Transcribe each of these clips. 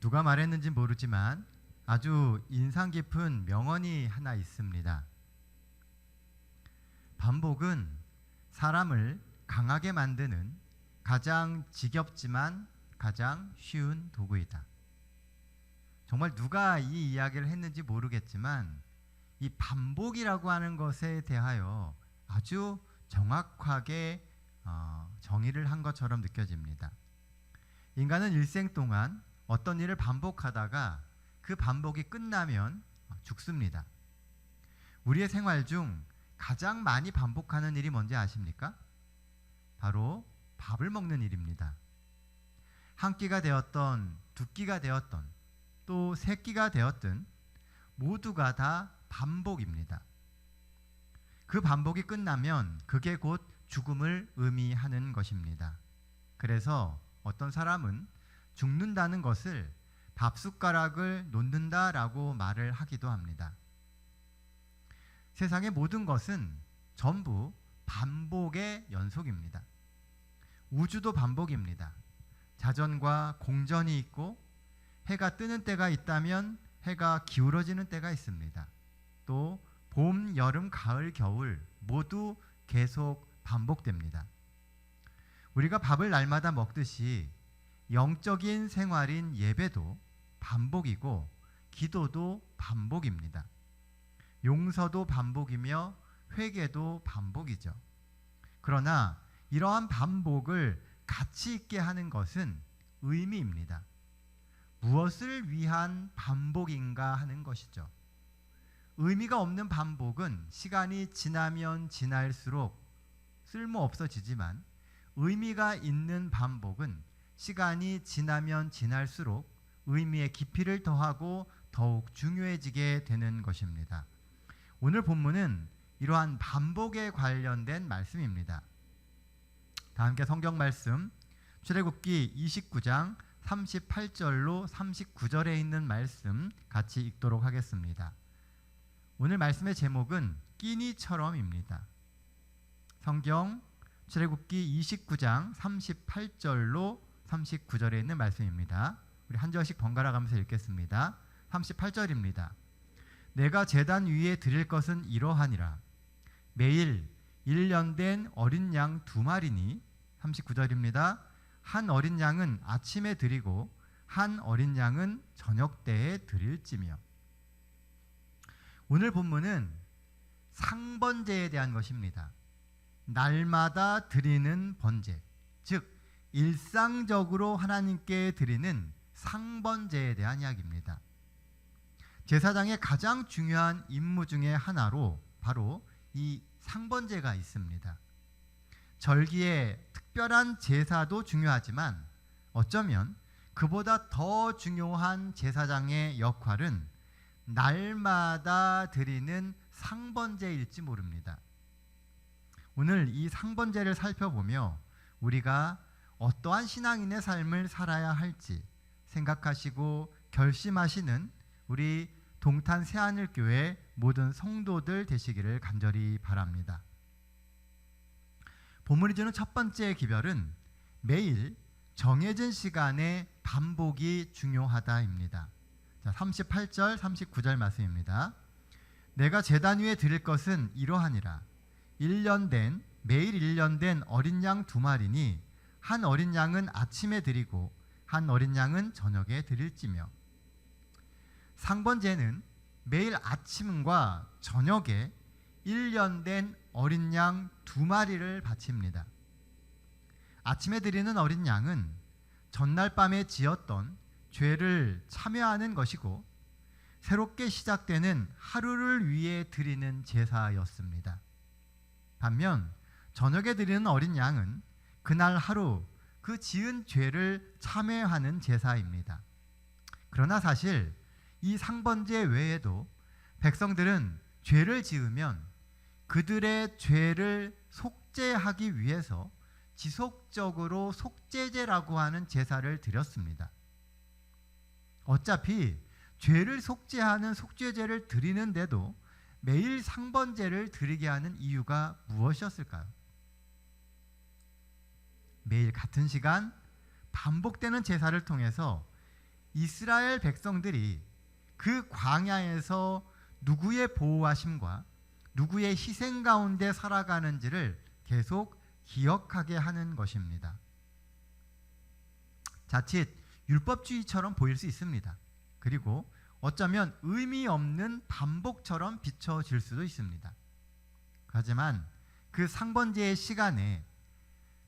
누가 말했는지 모르지만 아주 인상 깊은 명언이 하나 있습니다. 반복은 사람을 강하게 만드는 가장 지겹지만 가장 쉬운 도구이다. 정말 누가 이 이야기를 했는지 모르겠지만 이 반복이라고 하는 것에 대하여 아주 정확하게 정의를 한 것처럼 느껴집니다. 인간은 일생 동안 어떤 일을 반복하다가 그 반복이 끝나면 죽습니다. 우리의 생활 중 가장 많이 반복하는 일이 뭔지 아십니까? 바로 밥을 먹는 일입니다. 한 끼가 되었던 두 끼가 되었던 또 세 끼가 되었든 모두가 다 반복입니다. 그 반복이 끝나면 그게 곧 죽음을 의미하는 것입니다. 그래서 어떤 사람은 죽는다는 것을 밥숟가락을 놓는다라고 말을 하기도 합니다. 세상의 모든 것은 전부 반복의 연속입니다. 우주도 반복입니다. 자전과 공전이 있고 해가 뜨는 때가 있다면 해가 기울어지는 때가 있습니다. 또 봄, 여름, 가을, 겨울 모두 계속 반복됩니다. 우리가 밥을 날마다 먹듯이 영적인 생활인 예배도 반복이고 기도도 반복입니다. 용서도 반복이며 회개도 반복이죠. 그러나 이러한 반복을 가치 있게 하는 것은 의미입니다. 무엇을 위한 반복인가 하는 것이죠. 의미가 없는 반복은 시간이 지나면 지날수록 쓸모없어지지만 의미가 있는 반복은 시간이 지나면 지날수록 의미의 깊이를 더하고 더욱 중요해지게 되는 것입니다. 오늘 본문은 이러한 반복에 관련된 말씀입니다. 다 함께 성경 말씀 출애굽기 29장 38절로 39절에 있는 말씀 같이 읽도록 하겠습니다. 오늘 말씀의 제목은 끼니처럼입니다. 성경 출애굽기 29장 38절로 39절에 있는 말씀입니다. 우리 한 절씩 번갈아 가면서 읽겠습니다. 38절입니다. 내가 제단 위에 드릴 것은 이러하니라. 매일 1년 된 어린 양 2마리니 39절입니다. 한 어린 양은 아침에 드리고 한 어린 양은 저녁 때에 드릴지며. 오늘 본문은 상번제에 대한 것입니다. 날마다 드리는 번제, 즉 일상적으로 하나님께 드리는 상번제에 대한 이야기입니다. 제사장의 가장 중요한 임무 중에 하나로 바로 이 상번제가 있습니다. 절기의 특별한 제사도 중요하지만 어쩌면 그보다 더 중요한 제사장의 역할은 날마다 드리는 상번제일지 모릅니다. 오늘 이 상번제를 살펴보며 우리가 어떠한 신앙인의 삶을 살아야 할지 생각하시고 결심하시는 우리 동탄 새하늘교회 모든 성도들 되시기를 간절히 바랍니다. 본문이 주는 첫 번째 기별은 매일 정해진 시간에 반복이 중요하다입니다. 자, 38절 39절 말씀입니다. 내가 제단 위에 드릴 것은 이러하니라. 매일 1년 된 어린 양 2마리니 한 어린 양은 아침에 드리고 한 어린 양은 저녁에 드릴지며. 상번제는 매일 아침과 저녁에 1년 된 어린 양 2마리를 바칩니다. 아침에 드리는 어린 양은 전날 밤에 지었던 죄를 참여하는 것이고 새롭게 시작되는 하루를 위해 드리는 제사였습니다. 반면 저녁에 드리는 어린 양은 그날 하루 그 지은 죄를 참회하는 제사입니다. 그러나 사실 이 상번제 외에도 백성들은 죄를 지으면 그들의 죄를 속죄하기 위해서 지속적으로 속죄제라고 하는 제사를 드렸습니다. 어차피 죄를 속죄하는 속죄제를 드리는데도 매일 상번제를 드리게 하는 이유가 무엇이었을까요? 매일 같은 시간 반복되는 제사를 통해서 이스라엘 백성들이 그 광야에서 누구의 보호하심과 누구의 희생 가운데 살아가는지를 계속 기억하게 하는 것입니다. 자칫 율법주의처럼 보일 수 있습니다. 그리고 어쩌면 의미 없는 반복처럼 비춰질 수도 있습니다. 하지만 그 상번제의 시간에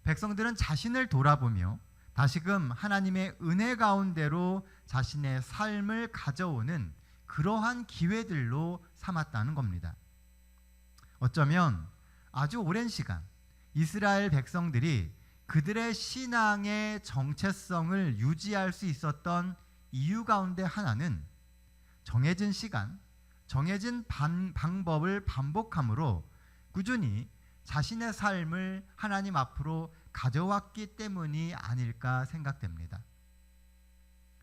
백성들은 자신을 돌아보며 다시금 하나님의 은혜 가운데로 자신의 삶을 가져오는 그러한 기회들로 삼았다는 겁니다. 어쩌면 아주 오랜 시간 이스라엘 백성들이 그들의 신앙의 정체성을 유지할 수 있었던 이유 가운데 하나는 정해진 시간, 정해진 방법을 반복함으로 꾸준히 자신의 삶을 하나님 앞으로 가져왔기 때문이 아닐까 생각됩니다.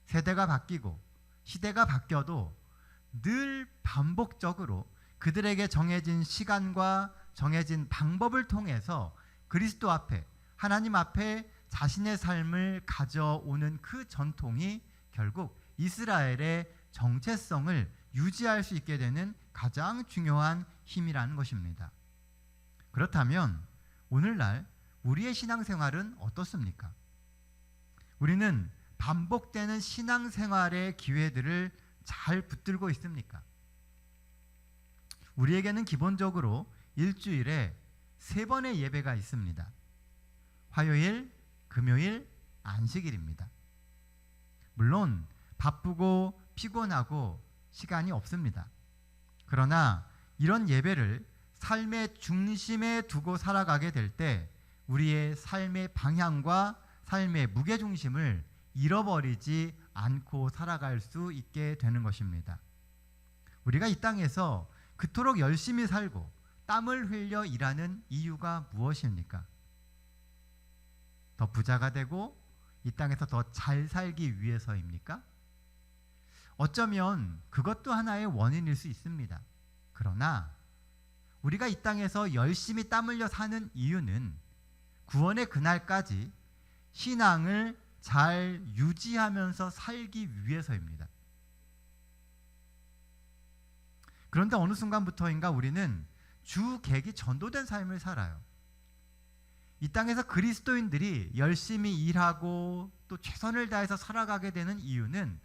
세대가 바뀌고 시대가 바뀌어도 늘 반복적으로 그들에게 정해진 시간과 정해진 방법을 통해서 그리스도 앞에, 하나님 앞에 자신의 삶을 가져오는 그 전통이 결국 이스라엘의 정체성을 유지할 수 있게 되는 가장 중요한 힘이라는 것입니다. 그렇다면 오늘날 우리의 신앙생활은 어떻습니까? 우리는 반복되는 신앙생활의 기회들을 잘 붙들고 있습니까? 우리에게는 기본적으로 일주일에 3번의 예배가 있습니다. 화요일, 금요일, 안식일입니다. 물론 바쁘고 피곤하고 시간이 없습니다. 그러나 이런 예배를 삶의 중심에 두고 살아가게 될 때 우리의 삶의 방향과 삶의 무게중심을 잃어버리지 않고 살아갈 수 있게 되는 것입니다. 우리가 이 땅에서 그토록 열심히 살고 땀을 흘려 일하는 이유가 무엇입니까? 더 부자가 되고 이 땅에서 더 잘 살기 위해서입니까? 어쩌면 그것도 하나의 원인일 수 있습니다. 그러나 우리가 이 땅에서 열심히 땀 흘려 사는 이유는 구원의 그날까지 신앙을 잘 유지하면서 살기 위해서입니다. 그런데 어느 순간부터인가 우리는 주객이 전도된 삶을 살아요. 이 땅에서 그리스도인들이 열심히 일하고 또 최선을 다해서 살아가게 되는 이유는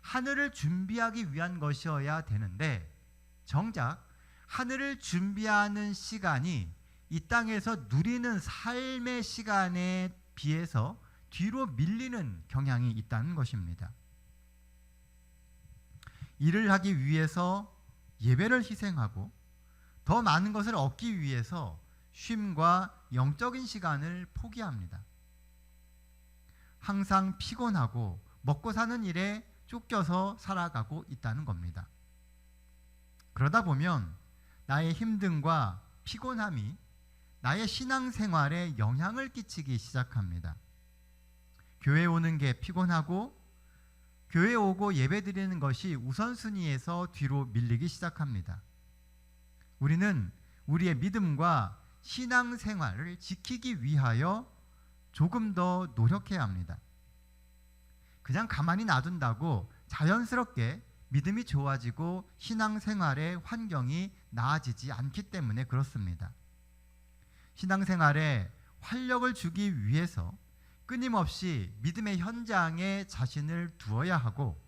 하늘을 준비하기 위한 것이어야 되는데 정작 하늘을 준비하는 시간이 이 땅에서 누리는 삶의 시간에 비해서 뒤로 밀리는 경향이 있다는 것입니다. 일을 하기 위해서 예배를 희생하고 더 많은 것을 얻기 위해서 쉼과 영적인 시간을 포기합니다. 항상 피곤하고 먹고 사는 일에 쫓겨서 살아가고 있다는 겁니다. 그러다 보면 나의 힘듦과 피곤함이 나의 신앙생활에 영향을 끼치기 시작합니다. 교회 오는 게 피곤하고 교회 오고 예배드리는 것이 우선순위에서 뒤로 밀리기 시작합니다. 우리는 우리의 믿음과 신앙생활을 지키기 위하여 조금 더 노력해야 합니다. 그냥 가만히 놔둔다고 자연스럽게 믿음이 좋아지고 신앙생활의 환경이 나아지지 않기 때문에 그렇습니다. 신앙생활에 활력을 주기 위해서 끊임없이 믿음의 현장에 자신을 두어야 하고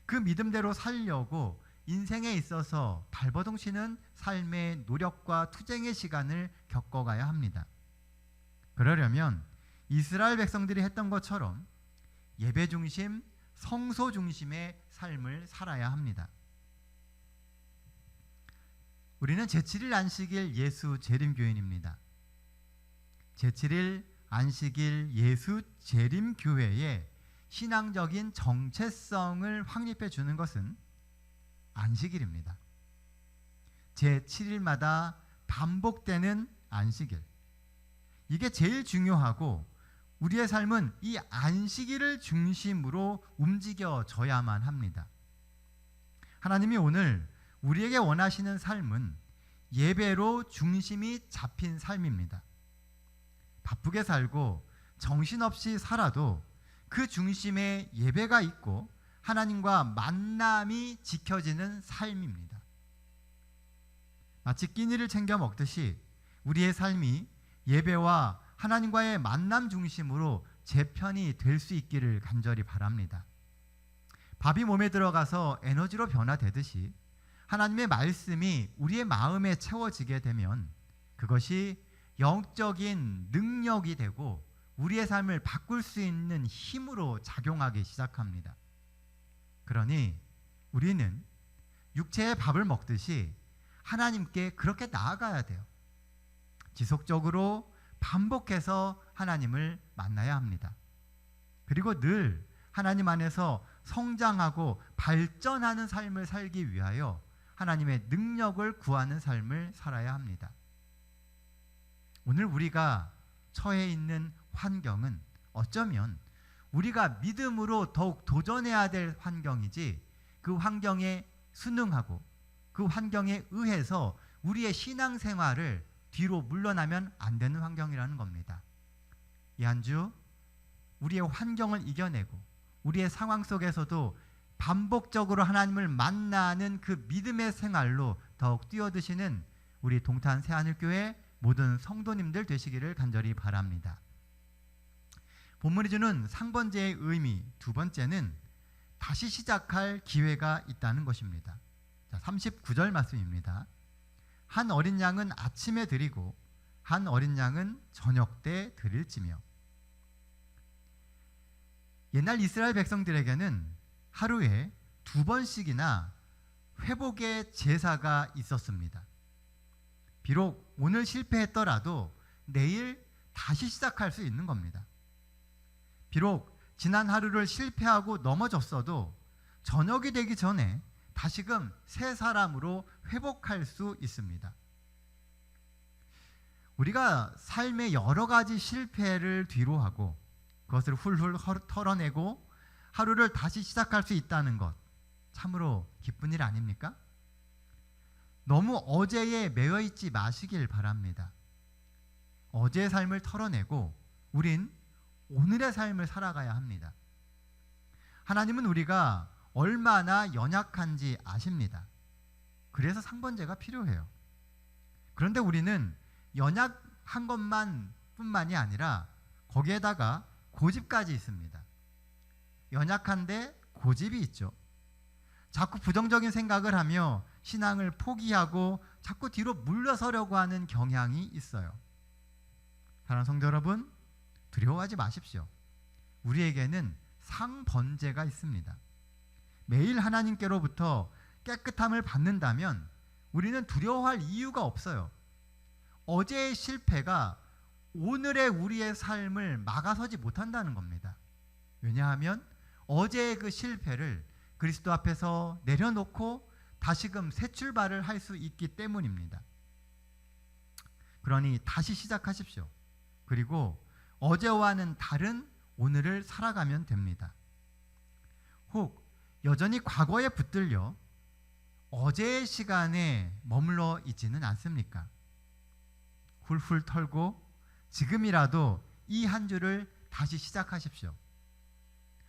그 믿음대로 살려고 인생에 있어서 발버둥 치는 삶의 노력과 투쟁의 시간을 겪어가야 합니다. 그러려면 이스라엘 백성들이 했던 것처럼 예배 중심, 성소 중심의 삶을 살아야 합니다. 우리는 제7일 안식일 예수 재림교인입니다. 제7일 안식일 예수 재림교회의 신앙적인 정체성을 확립해 주는 것은 안식일입니다. 제7일마다 반복되는 안식일. 이게 제일 중요하고 우리의 삶은 이 안식일을 중심으로 움직여져야만 합니다. 하나님이 오늘 우리에게 원하시는 삶은 예배로 중심이 잡힌 삶입니다. 바쁘게 살고 정신없이 살아도 그 중심에 예배가 있고 하나님과 만남이 지켜지는 삶입니다. 마치 끼니를 챙겨 먹듯이 우리의 삶이 예배와 하나님과의 만남 중심으로 재편이 될 수 있기를 간절히 바랍니다. 밥이 몸에 들어가서 에너지로 변화되듯이 하나님의 말씀이 우리의 마음에 채워지게 되면 그것이 영적인 능력이 되고 우리의 삶을 바꿀 수 있는 힘으로 작용하기 시작합니다. 그러니 우리는 육체의 밥을 먹듯이 하나님께 그렇게 나아가야 돼요. 지속적으로 반복해서 하나님을 만나야 합니다. 그리고 늘 하나님 안에서 성장하고 발전하는 삶을 살기 위하여 하나님의 능력을 구하는 삶을 살아야 합니다. 오늘 우리가 처해 있는 환경은 어쩌면 우리가 믿음으로 더욱 도전해야 될 환경이지, 그 환경에 순응하고 그 환경에 의해서 우리의 신앙생활을 뒤로 물러나면 안 되는 환경이라는 겁니다. 이 한 주 우리의 환경을 이겨내고 우리의 상황 속에서도 반복적으로 하나님을 만나는 그 믿음의 생활로 더욱 뛰어드시는 우리 동탄 새하늘교회 모든 성도님들 되시기를 간절히 바랍니다. 본문이 주는 상번제의 의미, 두 번째는 다시 시작할 기회가 있다는 것입니다. 자, 39절 말씀입니다. 한 어린 양은 아침에 드리고 한 어린 양은 저녁 때 드릴지며. 옛날 이스라엘 백성들에게는 하루에 2번씩이나 회복의 제사가 있었습니다. 비록 오늘 실패했더라도 내일 다시 시작할 수 있는 겁니다. 비록 지난 하루를 실패하고 넘어졌어도 저녁이 되기 전에 다시금 새 사람으로 회복할 수 있습니다. 우리가 삶의 여러 가지 실패를 뒤로하고 그것을 훌훌 털어내고 하루를 다시 시작할 수 있다는 것, 참으로 기쁜 일 아닙니까? 너무 어제에 매여 있지 마시길 바랍니다. 어제의 삶을 털어내고 우린 오늘의 삶을 살아가야 합니다. 하나님은 우리가 얼마나 연약한지 아십니다. 그래서 상번제가 필요해요. 그런데 우리는 연약한 것만 뿐만이 아니라 거기에다가 고집까지 있습니다. 연약한데 고집이 있죠. 자꾸 부정적인 생각을 하며 신앙을 포기하고 자꾸 뒤로 물러서려고 하는 경향이 있어요. 사랑하는 성도 여러분, 두려워하지 마십시오. 우리에게는 상번제가 있습니다. 매일 하나님께로부터 깨끗함을 받는다면 우리는 두려워할 이유가 없어요. 어제의 실패가 오늘의 우리의 삶을 막아서지 못한다는 겁니다. 왜냐하면 어제의 그 실패를 그리스도 앞에서 내려놓고 다시금 새 출발을 할 수 있기 때문입니다. 그러니 다시 시작하십시오. 그리고 어제와는 다른 오늘을 살아가면 됩니다. 혹 여전히 과거에 붙들려 어제의 시간에 머물러 있지는 않습니까? 훌훌 털고 지금이라도 이 한 주를 다시 시작하십시오.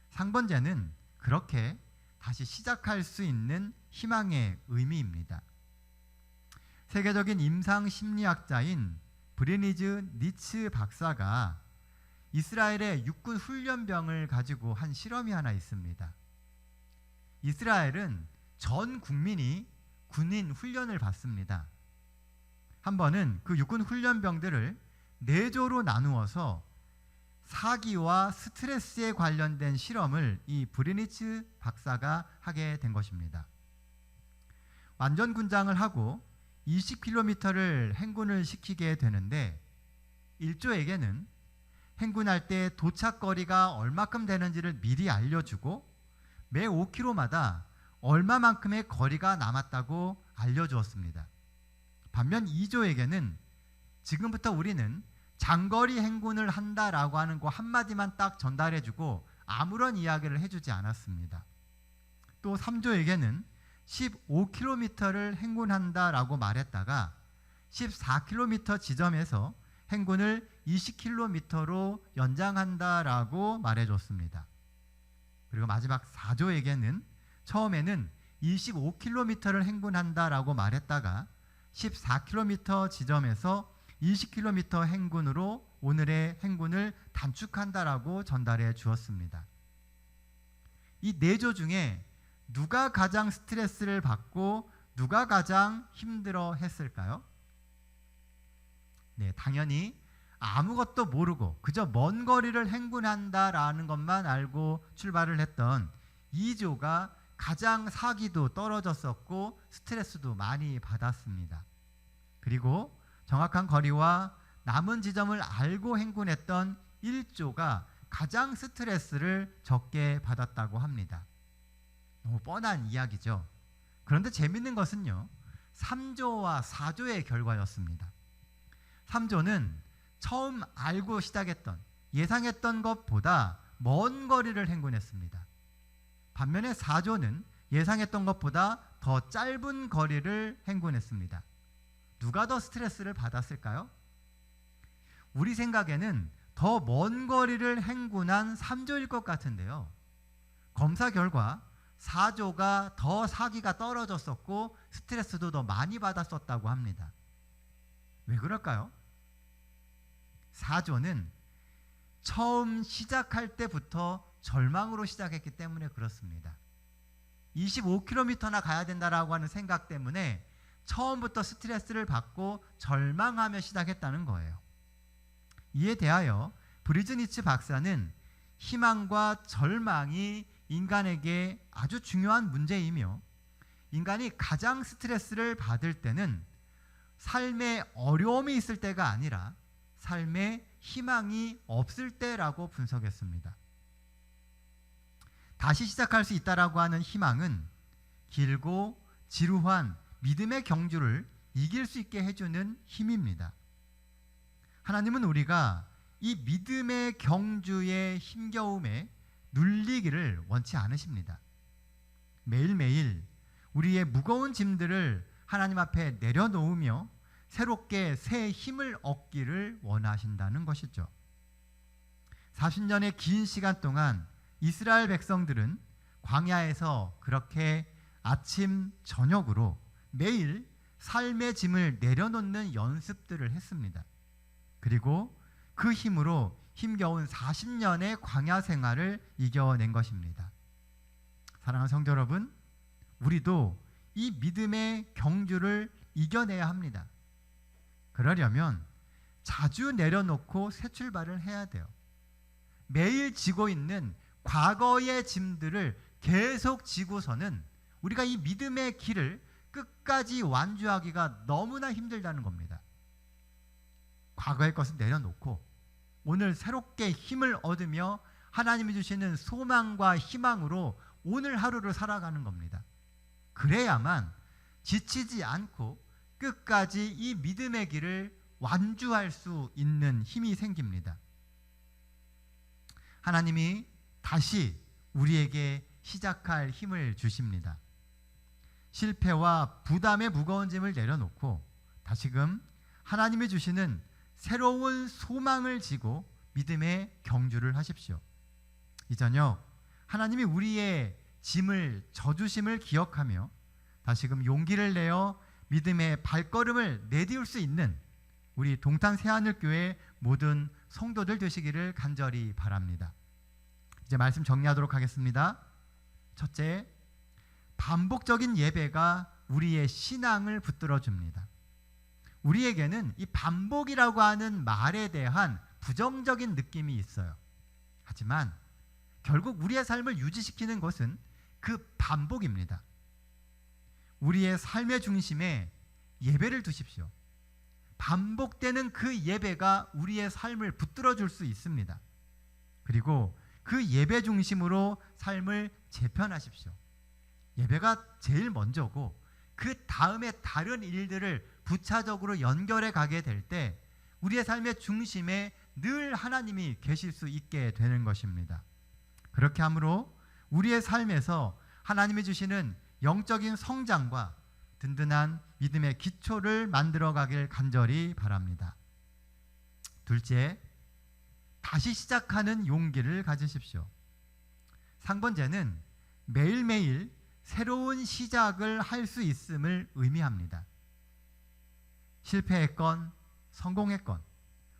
상번제는 그렇게 다시 시작할 수 있는 희망의 의미입니다. 세계적인 임상 심리학자인 브리니즈 니츠 박사가 이스라엘의 육군 훈련병을 가지고 한 실험이 하나 있습니다. 이스라엘은 전 국민이 군인 훈련을 받습니다. 한 번은 그 육군 훈련병들을 4조로 나누어서 사기와 스트레스에 관련된 실험을 이 브리니츠 박사가 하게 된 것입니다. 완전 군장을 하고 20km를 행군을 시키게 되는데 1조에게는 행군할 때 도착거리가 얼마큼 되는지를 미리 알려주고 매 5km마다 얼마만큼의 거리가 남았다고 알려주었습니다. 반면 2조에게는 지금부터 우리는 장거리 행군을 한다라고 하는 거 한마디만 딱 전달해주고 아무런 이야기를 해주지 않았습니다. 또 3조에게는 15km를 행군한다라고 말했다가 14km 지점에서 행군을 20km로 연장한다라고 말해줬습니다. 그리고 마지막 4조에게는 처음에는 25km를 행군한다라고 말했다가 14km 지점에서 20km 행군으로 오늘의 행군을 단축한다라고 전달해 주었습니다. 이 4조 중에 누가 가장 스트레스를 받고 누가 가장 힘들어 했을까요? 네, 당연히 아무것도 모르고 그저 먼 거리를 행군한다라는 것만 알고 출발을 했던 2조가 가장 사기도 떨어졌었고 스트레스도 많이 받았습니다. 그리고 정확한 거리와 남은 지점을 알고 행군했던 1조가 가장 스트레스를 적게 받았다고 합니다. 너무 뻔한 이야기죠. 그런데 재밌는 것은요, 3조와 4조의 결과였습니다. 3조는 처음 알고 시작했던, 예상했던 것보다 먼 거리를 행군했습니다. 반면에 4조는 예상했던 것보다 더 짧은 거리를 행군했습니다. 누가 더 스트레스를 받았을까요? 우리 생각에는 더 먼 거리를 행군한 3조일 것 같은데요. 검사 결과 4조가 더 사기가 떨어졌었고 스트레스도 더 많이 받았었다고 합니다. 왜 그럴까요? 4조는 처음 시작할 때부터 절망으로 시작했기 때문에 그렇습니다. 25km나 가야 된다라고 하는 생각 때문에 처음부터 스트레스를 받고 절망하며 시작했다는 거예요. 이에 대하여 브리즈니츠 박사는 희망과 절망이 인간에게 아주 중요한 문제이며 인간이 가장 스트레스를 받을 때는 삶에 어려움이 있을 때가 아니라 삶에 희망이 없을 때라고 분석했습니다. 다시 시작할 수 있다라고 하는 희망은 길고 지루한 믿음의 경주를 이길 수 있게 해주는 힘입니다. 하나님은 우리가 이 믿음의 경주의 힘겨움에 눌리기를 원치 않으십니다. 매일매일 우리의 무거운 짐들을 하나님 앞에 내려놓으며 새롭게 새 힘을 얻기를 원하신다는 것이죠. 40년의 긴 시간 동안 이스라엘 백성들은 광야에서 그렇게 아침 저녁으로 매일 삶의 짐을 내려놓는 연습들을 했습니다. 그리고 그 힘으로 힘겨운 40년의 광야 생활을 이겨낸 것입니다. 사랑하는 성도 여러분, 우리도 이 믿음의 경주를 이겨내야 합니다. 그러려면 자주 내려놓고 새 출발을 해야 돼요. 매일 지고 있는 과거의 짐들을 계속 지고서는 우리가 이 믿음의 길을 끝까지 완주하기가 너무나 힘들다는 겁니다. 과거의 것을 내려놓고 오늘 새롭게 힘을 얻으며 하나님이 주시는 소망과 희망으로 오늘 하루를 살아가는 겁니다. 그래야만 지치지 않고 끝까지 이 믿음의 길을 완주할 수 있는 힘이 생깁니다. 하나님이 다시 우리에게 시작할 힘을 주십니다. 실패와 부담의 무거운 짐을 내려놓고 다시금 하나님이 주시는 새로운 소망을 지고 믿음의 경주를 하십시오. 이 저녁 하나님이 우리의 짐을 져주심을 기억하며 다시금 용기를 내어 믿음의 발걸음을 내디울 수 있는 우리 동탄 새하늘교회 모든 성도들 되시기를 간절히 바랍니다. 이제 말씀 정리하도록 하겠습니다. 첫째, 반복적인 예배가 우리의 신앙을 붙들어 줍니다. 우리에게는 이 반복이라고 하는 말에 대한 부정적인 느낌이 있어요. 하지만 결국 우리의 삶을 유지시키는 것은 그 반복입니다. 우리의 삶의 중심에 예배를 두십시오. 반복되는 그 예배가 우리의 삶을 붙들어 줄 수 있습니다. 그리고 그 예배 중심으로 삶을 재편하십시오. 예배가 제일 먼저고 그 다음에 다른 일들을 부차적으로 연결해 가게 될 때 우리의 삶의 중심에 늘 하나님이 계실 수 있게 되는 것입니다. 그렇게 함으로 우리의 삶에서 하나님이 주시는 영적인 성장과 든든한 믿음의 기초를 만들어 가길 간절히 바랍니다. 둘째, 다시 시작하는 용기를 가지십시오. 상번제는 매일매일 새로운 시작을 할 수 있음을 의미합니다. 실패했건 성공했건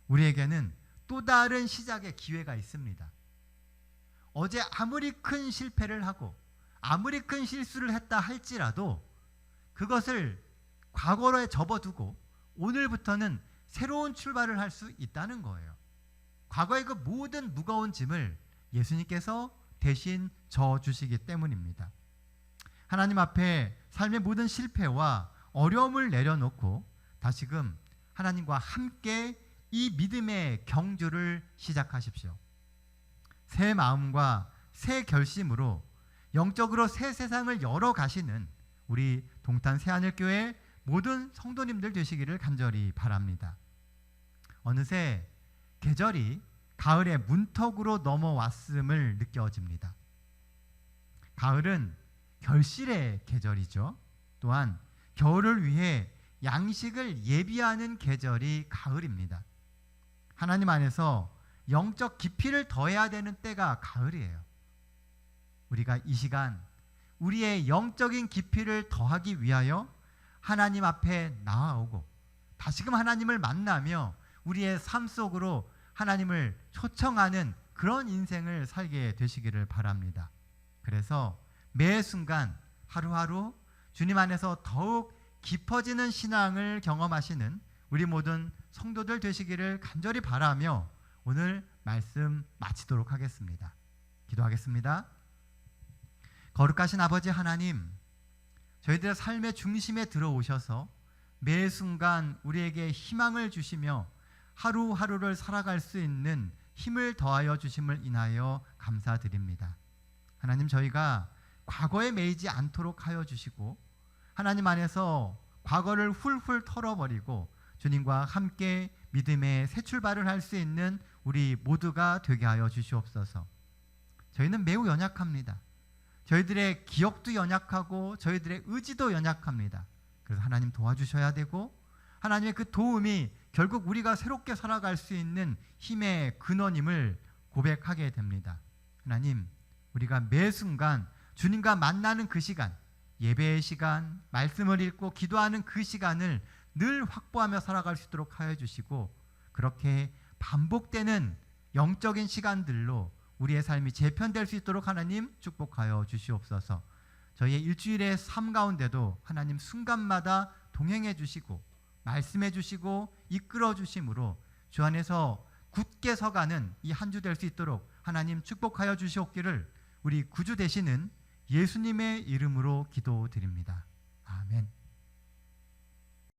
우리에게는 또 다른 시작의 기회가 있습니다. 어제 아무리 큰 실패를 하고 아무리 큰 실수를 했다 할지라도 그것을 과거로에 접어두고 오늘부터는 새로운 출발을 할 수 있다는 거예요. 과거의 그 모든 무거운 짐을 예수님께서 대신 져주시기 때문입니다. 하나님 앞에 삶의 모든 실패와 어려움을 내려놓고 다시금 하나님과 함께 이 믿음의 경주를 시작하십시오. 새 마음과 새 결심으로 영적으로 새 세상을 열어가시는 우리 동탄 새하늘교회 모든 성도님들 되시기를 간절히 바랍니다. 어느새 계절이 가을의 문턱으로 넘어왔음을 느껴집니다. 가을은 결실의 계절이죠. 또한 겨울을 위해 양식을 예비하는 계절이 가을입니다. 하나님 안에서 영적 깊이를 더해야 되는 때가 가을이에요. 우리가 이 시간 우리의 영적인 깊이를 더하기 위하여 하나님 앞에 나아오고 다시금 하나님을 만나며 우리의 삶 속으로 하나님을 초청하는 그런 인생을 살게 되시기를 바랍니다. 그래서 매 순간 하루하루 주님 안에서 더욱 깊어지는 신앙을 경험하시는 우리 모든 성도들 되시기를 간절히 바라며 오늘 말씀 마치도록 하겠습니다. 기도하겠습니다. 거룩하신 아버지 하나님, 저희들의 삶의 중심에 들어오셔서 매 순간 우리에게 희망을 주시며 하루하루를 살아갈 수 있는 힘을 더하여 주심을 인하여 감사드립니다. 하나님, 저희가 과거에 매이지 않도록 하여 주시고 하나님 안에서 과거를 훌훌 털어버리고 주님과 함께 믿음의 새 출발을 할 수 있는 우리 모두가 되게 하여 주시옵소서. 저희는 매우 연약합니다. 저희들의 기억도 연약하고 저희들의 의지도 연약합니다. 그래서 하나님 도와주셔야 되고 하나님의 그 도움이 결국 우리가 새롭게 살아갈 수 있는 힘의 근원임을 고백하게 됩니다. 하나님, 우리가 매 순간 주님과 만나는 그 시간, 예배의 시간, 말씀을 읽고 기도하는 그 시간을 늘 확보하며 살아갈 수 있도록 하여 주시고 그렇게 반복되는 영적인 시간들로 우리의 삶이 재편될 수 있도록 하나님 축복하여 주시옵소서. 저희의 일주일의 삶 가운데도 하나님 순간마다 동행해 주시고 말씀해 주시고 이끌어 주심으로 주 안에서 굳게 서가는 이 한 주 될 수 있도록 하나님 축복하여 주시옵기를 우리 구주 되시는 예수님의 이름으로 기도드립니다.